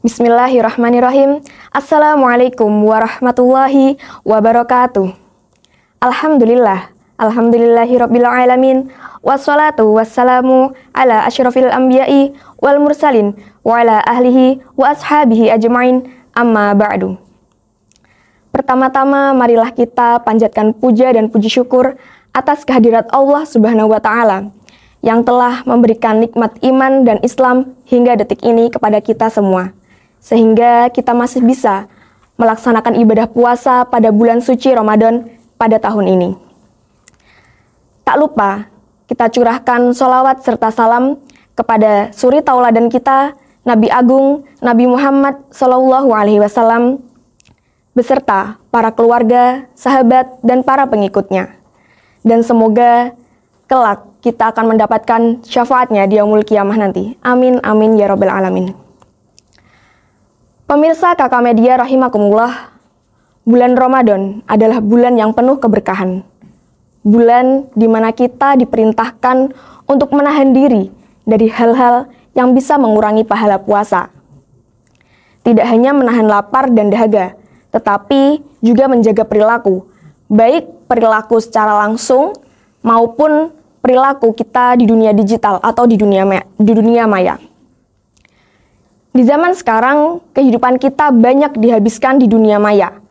Bismillahirrahmanirrahim. Assalamualaikum warahmatullahi wabarakatuh. Alhamdulillahirabbil alamin. Wassalatu wassalamu ala asyrafil anbiya'i wal mursalin wa ala ahlihi wa ashabihi ajma'in. Amma ba'du. Pertama-tama marilah kita panjatkan puja dan puji syukur atas kehadirat Allah Subhanahu wa taala yang telah memberikan nikmat iman dan Islam hingga detik ini kepada kita semua, sehingga kita masih bisa melaksanakan ibadah puasa pada bulan suci Ramadan pada tahun ini. Tak lupa kita curahkan sholawat serta salam kepada suri tauladan kita, Nabi Agung Nabi Muhammad SAW, beserta para keluarga, sahabat, dan para pengikutnya. Dan semoga kelak kita akan mendapatkan syafaatnya di yaumul qiyamah nanti. Amin, amin, ya rabbal alamin. Pemirsa Kakak Media rahimakumullah, bulan Ramadan adalah bulan yang penuh keberkahan. Bulan di mana kita diperintahkan untuk menahan diri dari hal-hal yang bisa mengurangi pahala puasa. Tidak hanya menahan lapar dan dahaga, tetapi juga menjaga perilaku, baik perilaku secara langsung maupun perilaku kita di dunia digital atau di dunia maya. Di zaman sekarang, kehidupan kita banyak dihabiskan di dunia maya.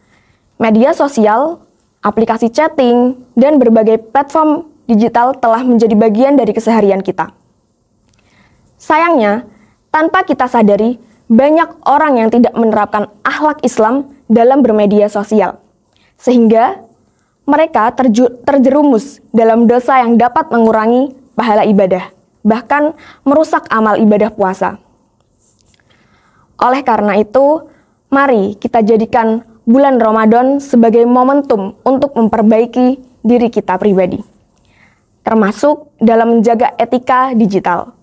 Media sosial, aplikasi chatting, dan berbagai platform digital telah menjadi bagian dari keseharian kita. Sayangnya, tanpa kita sadari, banyak orang yang tidak menerapkan akhlak Islam dalam bermedia sosial, sehingga mereka terjerumus dalam dosa yang dapat mengurangi pahala ibadah, bahkan merusak amal ibadah puasa. Oleh karena itu, mari kita jadikan bulan Ramadan sebagai momentum untuk memperbaiki diri kita pribadi, termasuk dalam menjaga etika digital.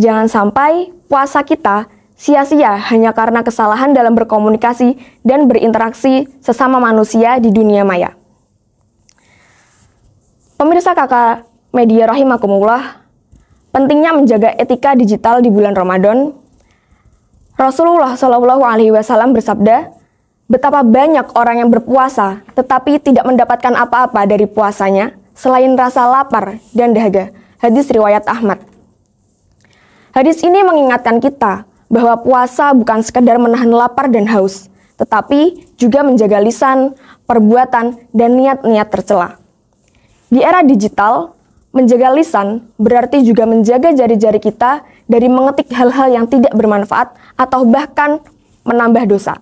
Jangan sampai puasa kita sia-sia hanya karena kesalahan dalam berkomunikasi dan berinteraksi sesama manusia di dunia maya. Pemirsa Kakak Media rahimakumullah, pentingnya menjaga etika digital di bulan Ramadan. Rasulullah SAW bersabda, betapa banyak orang yang berpuasa tetapi tidak mendapatkan apa-apa dari puasanya selain rasa lapar dan dahaga. Hadis riwayat Ahmad. Hadis ini mengingatkan kita bahwa puasa bukan sekedar menahan lapar dan haus, tetapi juga menjaga lisan, perbuatan, dan niat-niat tercela. Di era digital, menjaga lisan berarti juga menjaga jari-jari kita dari mengetik hal-hal yang tidak bermanfaat atau bahkan menambah dosa.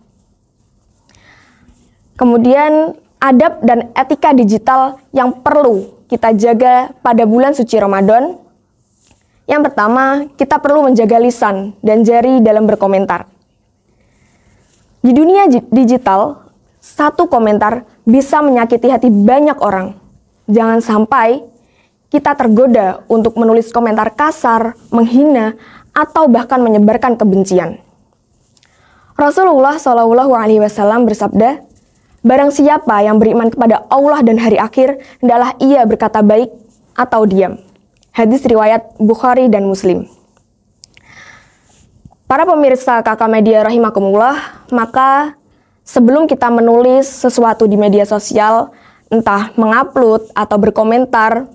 Kemudian, adab dan etika digital yang perlu kita jaga pada bulan suci Ramadan. Yang pertama, kita perlu menjaga lisan dan jari dalam berkomentar. Di dunia digital, satu komentar bisa menyakiti hati banyak orang. Jangan sampai kita tergoda untuk menulis komentar kasar, menghina, atau bahkan menyebarkan kebencian. Rasulullah SAW bersabda, barang siapa yang beriman kepada Allah dan hari akhir, hendaklah ia berkata baik atau diam. Hadis riwayat Bukhari dan Muslim. Para pemirsa Kakak Media rahimakumullah, maka sebelum kita menulis sesuatu di media sosial, entah mengupload atau berkomentar,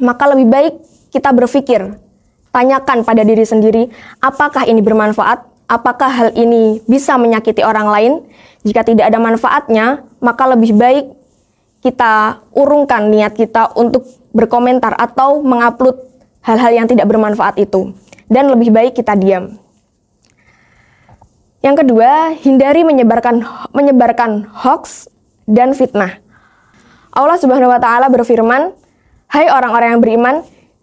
maka lebih baik kita berpikir, tanyakan pada diri sendiri, apakah ini bermanfaat? Apakah hal ini bisa menyakiti orang lain? Jika tidak ada manfaatnya, maka lebih baik kita urungkan niat kita untuk berkomentar atau mengupload hal-hal yang tidak bermanfaat itu. Dan lebih baik kita diam. Yang kedua, hindari menyebarkan hoax dan fitnah. Allah Subhanahu wa taala berfirman, "Hai orang-orang yang beriman,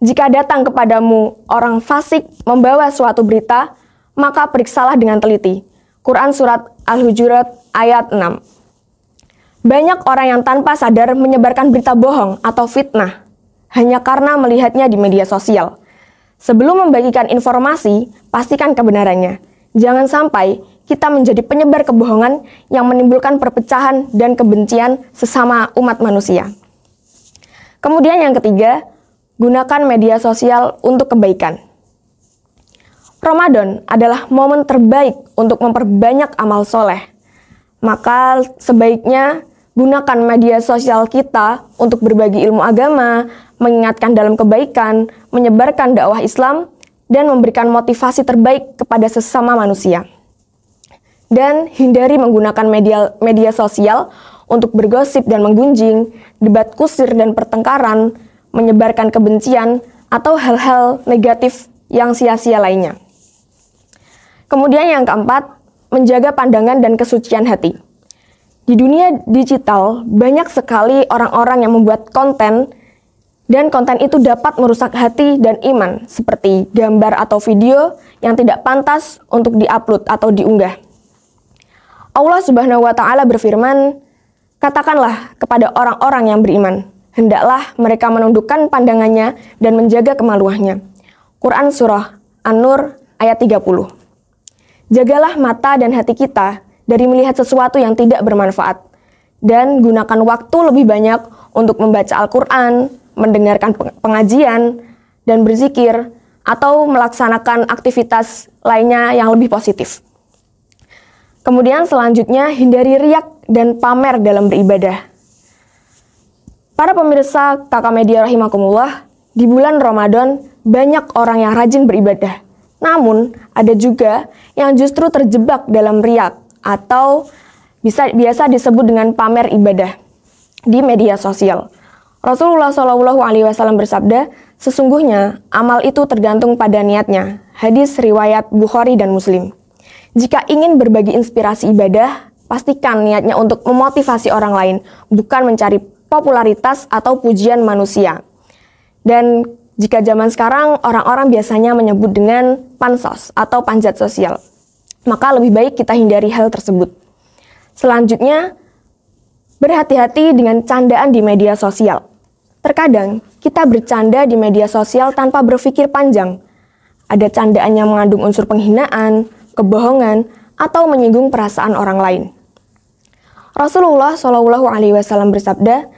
jika datang kepadamu orang fasik membawa suatu berita, maka periksalah dengan teliti." Quran Surat Al-Hujurat ayat 6. Banyak orang yang tanpa sadar menyebarkan berita bohong atau fitnah hanya karena melihatnya di media sosial. Sebelum membagikan informasi, pastikan kebenarannya. Jangan sampai kita menjadi penyebar kebohongan yang menimbulkan perpecahan dan kebencian sesama umat manusia. Kemudian yang ketiga, gunakan media sosial untuk kebaikan. Ramadan adalah momen terbaik untuk memperbanyak amal soleh. Maka sebaiknya gunakan media sosial kita untuk berbagi ilmu agama, mengingatkan dalam kebaikan, menyebarkan dakwah Islam, dan memberikan motivasi terbaik kepada sesama manusia. Dan hindari menggunakan media sosial untuk bergosip dan menggunjing, debat kusir dan pertengkaran, menyebarkan kebencian, atau hal-hal negatif yang sia-sia lainnya. Kemudian yang keempat, menjaga pandangan dan kesucian hati. Di dunia digital, banyak sekali orang-orang yang membuat konten, dan konten itu dapat merusak hati dan iman, seperti gambar atau video yang tidak pantas untuk diupload atau diunggah. Allah Subhanahu wa Ta'ala berfirman, "Katakanlah kepada orang-orang yang beriman, hendaklah mereka menundukkan pandangannya dan menjaga kemaluannya." Quran Surah An-Nur ayat 30. Jagalah mata dan hati kita dari melihat sesuatu yang tidak bermanfaat, dan gunakan waktu lebih banyak untuk membaca Al-Quran, mendengarkan pengajian, dan berzikir, atau melaksanakan aktivitas lainnya yang lebih positif. Kemudian selanjutnya, hindari riak dan pamer dalam beribadah. Para pemirsa Kakak Media rahimakumullah, di bulan Ramadan banyak orang yang rajin beribadah. Namun, ada juga yang justru terjebak dalam riak atau biasa disebut dengan pamer ibadah di media sosial. Rasulullah SAW bersabda, "Sesungguhnya amal itu tergantung pada niatnya." Hadis riwayat Bukhari dan Muslim. Jika ingin berbagi inspirasi ibadah, pastikan niatnya untuk memotivasi orang lain, bukan mencari popularitas atau pujian manusia. Dan jika zaman sekarang orang-orang biasanya menyebut dengan pansos atau panjat sosial, maka lebih baik kita hindari hal tersebut. Selanjutnya, berhati-hati dengan candaan di media sosial. Terkadang kita bercanda di media sosial tanpa berpikir panjang. Ada candaan yang mengandung unsur penghinaan, kebohongan, atau menyinggung perasaan orang lain. Rasulullah SAW bersabda,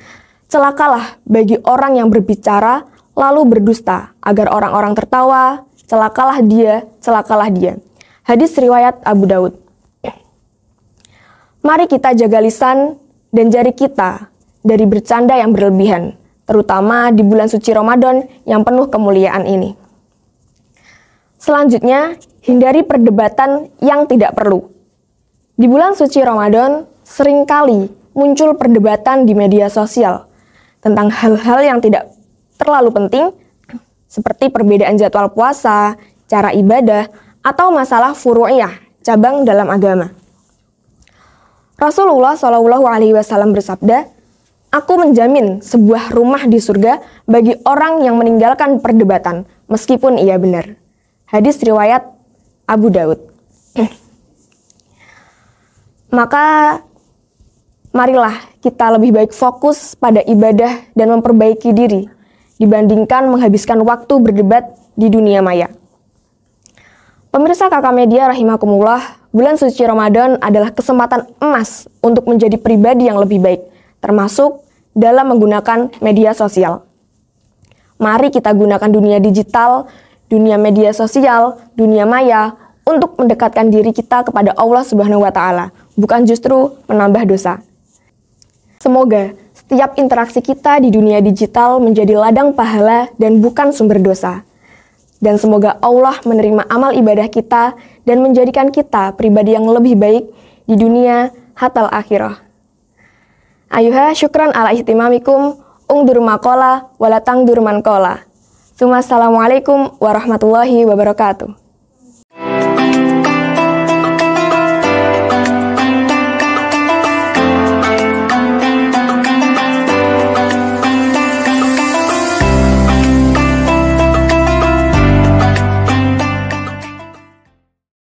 "Celakalah bagi orang yang berbicara lalu berdusta, agar orang-orang tertawa, celakalah dia, celakalah dia." Hadis riwayat Abu Daud. Mari kita jaga lisan dan jari kita dari bercanda yang berlebihan, terutama di bulan suci Ramadan yang penuh kemuliaan ini. Selanjutnya, hindari perdebatan yang tidak perlu. Di bulan suci Ramadan, seringkali muncul perdebatan di media sosial tentang hal-hal yang tidak terlalu penting, seperti perbedaan jadwal puasa, cara ibadah, atau masalah furu'iyah, cabang dalam agama. Rasulullah SAW bersabda, "Aku menjamin sebuah rumah di surga bagi orang yang meninggalkan perdebatan, meskipun ia benar." Hadis riwayat Abu Daud. Maka, marilah kita lebih baik fokus pada ibadah dan memperbaiki diri, dibandingkan menghabiskan waktu berdebat di dunia maya. Pemirsa Kakak Media rahimakumullah, bulan suci Ramadan adalah kesempatan emas untuk menjadi pribadi yang lebih baik, termasuk dalam menggunakan media sosial. Mari kita gunakan dunia digital, dunia media sosial, dunia maya untuk mendekatkan diri kita kepada Allah Subhanahu wa Ta'ala, bukan justru menambah dosa. Semoga setiap interaksi kita di dunia digital menjadi ladang pahala dan bukan sumber dosa. Dan semoga Allah menerima amal ibadah kita dan menjadikan kita pribadi yang lebih baik di dunia hatal akhirah. Ayuha, syukran ala ihtimamikum, ungdur maqala walatang durman kola. Assalamualaikum warahmatullahi wabarakatuh.